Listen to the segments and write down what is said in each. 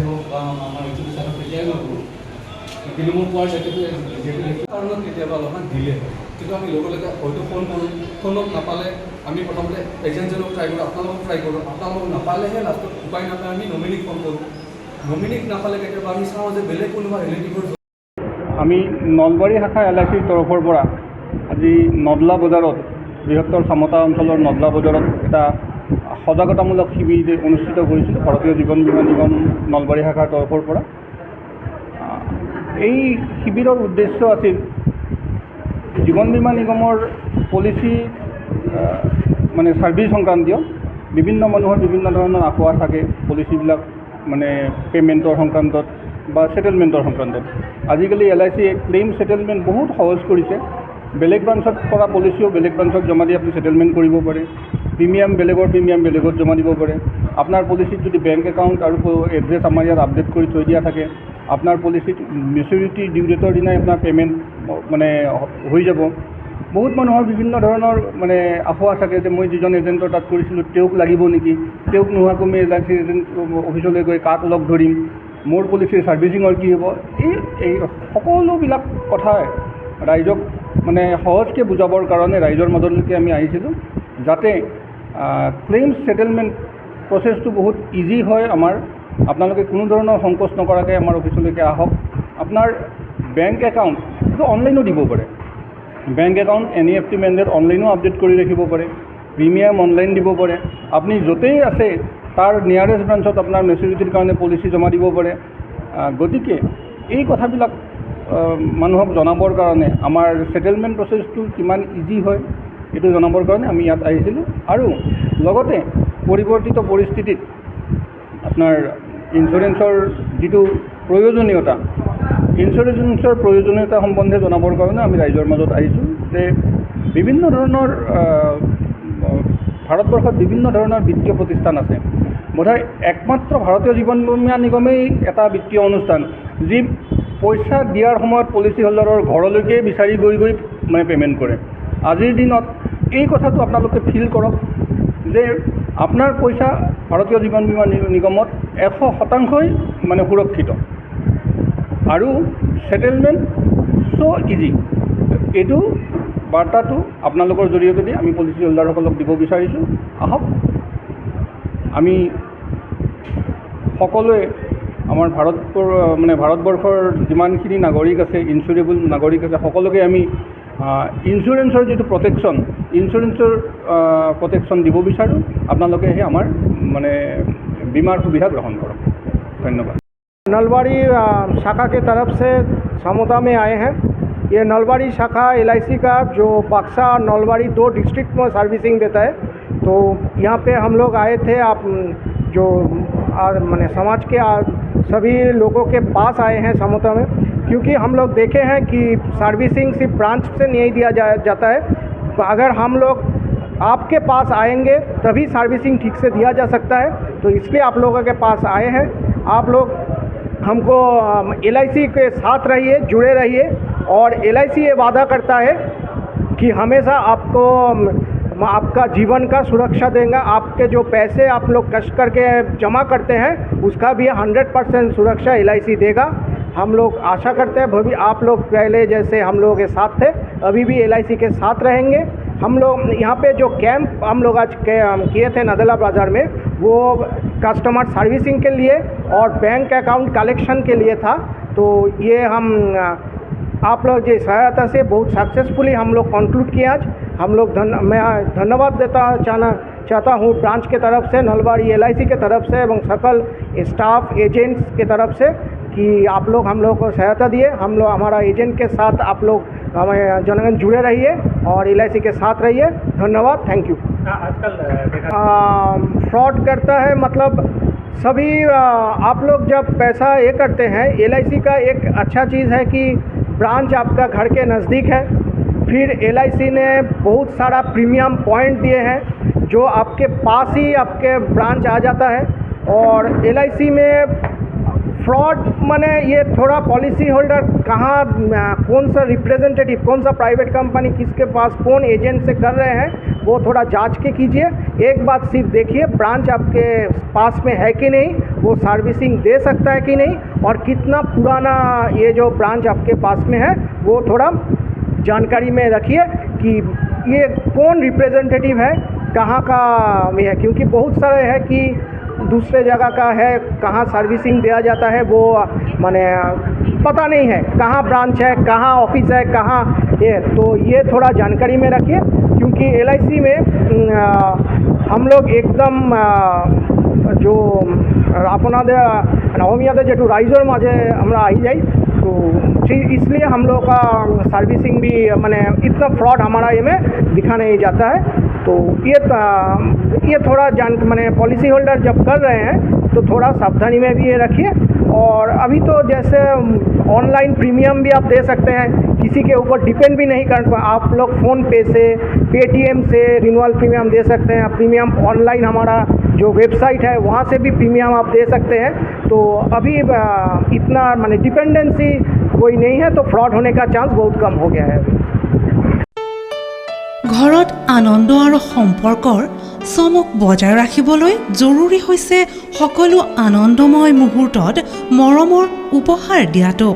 হওক বা আমাৰ ইউটিউব চেনেল তেতিয়াই মই কৰোঁ। কিন্তু মোৰ পোৱাৰ যিহেতু কাৰণত কেতিয়াবা অলপমান ডিলে হয়, কিন্তু আমি লগে লগে হয়তো ফোন কৰোঁ, ফোনক নাপালে আমি প্ৰথমতে এজেণ্টজনক ট্ৰাই কৰোঁ, আপোনালোকক ট্ৰাই কৰোঁ, আপোনালোকক নাপালেহে লাষ্টত উপায় নাপায় আমি নমিনীক ফোন কৰোঁ। নমিনীক নাপালে কেতিয়াবা আমি চাওঁ যে বেলেগ কোনোবা ৰিলেটিভৰ। আমি নলবাৰী শাখা LICৰ তৰফৰ পৰা আজি নদলা বজাৰত বৃহত্তৰ চামতা অঞ্চলৰ নদলা বজাৰত এটা সজাগতামূলক শিবিৰ অনুষ্ঠিত কৰিছিলোঁ ভাৰতীয় জীৱন বীমা নিগম নলবাৰী শাখাৰ তৰফৰ পৰা। এই শিবিৰৰ উদ্দেশ্য আছিল জীৱন বীমা নিগমৰ পলিচি মানে ছাৰ্ভিচ সংক্ৰান্তীয় বিভিন্ন মানুহৰ বিভিন্ন ধৰণৰ আঁকোৱা থাকে পলিচিবিলাক মানে পে'মেণ্টৰ সংক্ৰান্তত বা ছেটেলমেণ্টৰ সংক্ৰান্তত। আজিকালি LIC ক্লেইম ছেটেলমেণ্ট বহুত সহজ কৰিছে। বেলেগ ব্ৰাঞ্চত কৰা পলিচিও বেলেগ ব্ৰাঞ্চত জমা দি আপুনি ছেটেলমেণ্ট কৰিব পাৰে। প্ৰিমিয়াম বেলেগত জমা দিব পাৰে। আপোনাৰ পলিচিত যদি বেংক একাউণ্ট আৰু এড্ৰেছ আমাৰ ইয়াত আপডেট কৰি থৈ দিয়া থাকে, আপোনাৰ পলিচিত মেচিউৰিটি ডিউ ডেটৰ দিনাই আপোনাৰ পে'মেণ্ট মানে হৈ যাব। বহুত মানুহৰ বিভিন্ন ধৰণৰ মানে আশা থাকে যে মই যিজন এজেণ্টৰ তাত কৰিছিলোঁ তেওঁক লাগিব নেকি, তেওঁক নোহোৱাকৈ মই LIC এজেণ্ট অফিচলৈ গৈ কাক লগ ধৰিম, মোৰ পলিচিৰ ছাৰ্ভিচিঙৰ কি হ'ব, এই সকলোবিলাক কথাই ৰাইজক মানে সহজকৈ বুজাবৰ কাৰণে ৰাইজৰ মাজলৈকে আমি আহিছিলোঁ, যাতে ক্লেইম ছেটেলমেণ্ট প্ৰচেছটো বহুত ইজি হয় আমাৰ। আপোনালোকে কোনো ধৰণৰ সংকোচ নকৰাকৈ আমাৰ অফিচলৈকে আহক। আপোনাৰ বেংক একাউণ্ট এইটো অনলাইনো দিব পাৰে। বেংক একাউণ্ট NEFT মেণ্ডেট অনলাইনো আপডেট কৰি ৰাখিব পাৰে। প্ৰিমিয়াম অনলাইন দিব পাৰে। আপুনি য'তেই আছে তাৰ নিয়াৰেষ্ট ব্ৰাঞ্চত আপোনাৰ মেচিউৰিটিৰ কাৰণে পলিচি জমা দিব পাৰে। গতিকে এই কথাবিলাক মানুহক জনাবৰ কাৰণে আমাৰ ছেটেলমেণ্ট প্ৰচেছটো কিমান ইজি হয় এইটো জনাবৰ কাৰণে আমি ইয়াত আহিছিলোঁ। আৰু লগতে পৰিৱৰ্তিত পৰিস্থিতিত আপোনাৰ ইঞ্চুৰেঞ্চৰ যিটো প্ৰয়োজনীয়তা, ইঞ্চুৰেঞ্চৰ প্ৰয়োজনীয়তা সম্বন্ধে জনাবৰ কাৰণে আমি ৰাইজৰ মাজত আহিছোঁ যে বিভিন্ন ধৰণৰ ভাৰতবৰ্ষত বিভিন্ন ধৰণৰ বিত্তীয় প্ৰতিষ্ঠান আছে। বোধহয় একমাত্ৰ ভাৰতীয় জীৱন বীমা নিগমেই এটা বিত্তীয় অনুষ্ঠান যি পইচা দিয়াৰ সময়ত পলিচি হোল্ডাৰৰ ঘৰলৈকে বিচাৰি গৈ মানে পে'মেণ্ট কৰে। আজিৰ দিনত এই কথাটো আপোনালোকে ফিল কৰক যে আপোনাৰ পইচা ভাৰতীয় জীৱন বীমা নিগমত 100% মানে সুৰক্ষিত আৰু ছেটেলমেণ্ট চ' ইজি। এইটো বাৰ্তাটো আপোনালোকৰ জৰিয়তে আমি পলিচি হোল্ডাৰসকলক দিব বিচাৰিছোঁ। আহক আমি সকলোৱে আমাৰ ভাৰতবৰ্ষৰ যিমানখিনি নাগৰিক আছে, ইঞ্চুৰেবল নাগৰিক আছে, সকলোকে আমি ইঞ্চুৰেঞ্চৰ যিটো ইঞ্চুৰেঞ্চৰ প্ৰটেকশ্যন দিব বিচাৰোঁ। আপোনালোকে সেই আমাৰ মানে বীমাৰ সুবিধা গ্ৰহণ কৰক। ধন্যবাদ। नलबाड़ी शाखा के तरफ से समोता में आए हैं। ये नलबाड़ी शाखा LIC का जो बक्सा और नलबाड़ी 2 डिस्ट्रिक्ट में सर्विसिंग देता है। तो यहाँ पे हम लोग आए थे, आप जो माने समाज के सभी लोगों के पास आए हैं समोता में, क्योंकि हम लोग देखे हैं कि सर्विसिंग सिर्फ ब्रांच से नहीं दिया जाता है। अगर हम लोग आपके पास आएंगे तभी सर्विसिंग ठीक से दिया जा सकता है। तो इसलिए आप लोगों के पास आए हैं। आप लोग हमको LIC के साथ रहिए, जुड़े रहिए। और LIC ये वादा करता है कि हमेशा आपको आपका जीवन का सुरक्षा देगा। आपके जो पैसे आप लोग कष्ट करके जमा करते हैं उसका भी 100% सुरक्षा LIC देगा। हम लोग आशा करते हैं भाभी आप लोग पहले जैसे हम लोगों के साथ थे अभी भी LIC के साथ रहेंगे। हम लोग यहाँ पे जो कैंप हम लोग आज किए थे नदला बाज़ार में, वो कस्टमर सर्विसिंग के लिए और बैंक अकाउंट कलेक्शन के लिए था। तो ये हम आप लोग की सहायता से बहुत सक्सेसफुली हम लोग कंक्लूड किए आज। हम लोग मैं धन्यवाद चाहता हूँ ब्रांच के तरफ से, नलबाड़ी LIC के तरफ से एवं सकल स्टाफ एजेंट्स के तरफ से कि आप लोग हम लोग को सहायता दिए। हम लोग हमारा एजेंट के साथ आप लोग हमें जनगण जुड़े रहिए और LIC के साथ रहिए। धन्यवाद, थैंक यू। आजकल फ्रॉड करता है मतलब सभी आप लोग जब पैसा ये करते हैं, LIC का एक अच्छा चीज़ है कि ब्रांच आपका घर के नज़दीक है। फिर LIC ने बहुत सारा प्रीमियम पॉइंट दिए हैं जो आपके पास ही आपके ब्रांच आ जाता है। और LIC में फ्रॉड माने ये थोड़ा पॉलिसी होल्डर कहाँ कौन सा रिप्रेजेंटेटिव, कौन सा प्राइवेट कंपनी किसके पास कौन एजेंट से कर रहे हैं, वो थोड़ा जांच के कीजिए। एक बात सिर्फ देखिए, ब्रांच आपके पास में है कि नहीं, वो सर्विसिंग दे सकता है कि नहीं, और कितना पुराना ये जो ब्रांच आपके पास में है वो थोड़ा जानकारी में रखिए कि ये कौन रिप्रेजेंटेटिव है, कहाँ का ये है, क्योंकि बहुत सारे है कि दूसरे जगह का है, कहाँ सर्विसिंग दिया जाता है वो माने पता नहीं है, कहाँ ब्रांच है, कहाँ ऑफिस है, कहाँ ये, तो ये थोड़ा जानकारी में रखिए। क्योंकि LIC में हम लोग एकदम जो আপনাদের অসমীয়াতে যেটু ৰাইজৰ মাঝে আমরা আহি যাই, तो इसलिए हम लोग का सर्विसिंग भी माने इतना फ्रॉड हमारा ये में दिखा नहीं जाता है। तो ये थोड़ा माने पॉलिसी होल्डर जब कर रहे हैं तो थोड़ा सावधानी में भी ये रखिए। और अभी तो जैसे ऑनलाइन प्रीमियम भी आप दे सकते हैं, किसी के ऊपर डिपेंड भी नहीं कर, आप लोग फ़ोन पे से, पेटीएम से रिन्यूअल प्रीमियम दे सकते हैं। प्रीमियम ऑनलाइन हमारा जो वेबसाइट है वहाँ से भी प्रीमियम आप दे सकते हैं। तो अभी इतना माने डिपेंडेंसी कोई नहीं है, तो फ्रॉड होने का चांस बहुत कम हो गया है अभी। ঘৰত আনন্দ আৰু সম্পৰ্কৰ চমক বজাই ৰাখিবলৈ জৰুৰী হৈছে সকলো আনন্দময় মুহূৰ্তত মৰমৰ উপহাৰ দিয়াটো।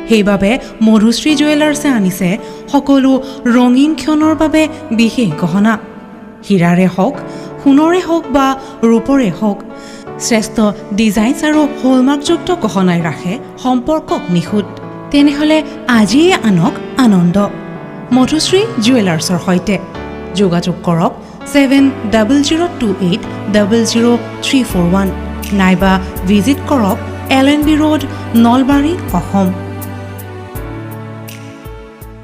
সেইবাবে মধুশ্ৰী জুৱেলাৰ্ছে আনিছে সকলো ৰঙীন ক্ষণৰ বাবে বিশেষ গহনা। হীৰাৰে হওক, সোণৰে হওক বা ৰূপৰে হওক, শ্ৰেষ্ঠ ডিজাইনছ আৰু হলমাৰ্কযুক্ত গহনাই ৰাখে সম্পৰ্কক নিখুঁত। তেনেহ'লে আজিয়ে আনক আনন্দ মধুশ্ৰী জুৱেলাৰ্ছৰ সৈতে যোগাযোগ কৰক 7002800341 নাইবা ভিজিট কৰক LNB ৰোড, নলবাৰী, অসম।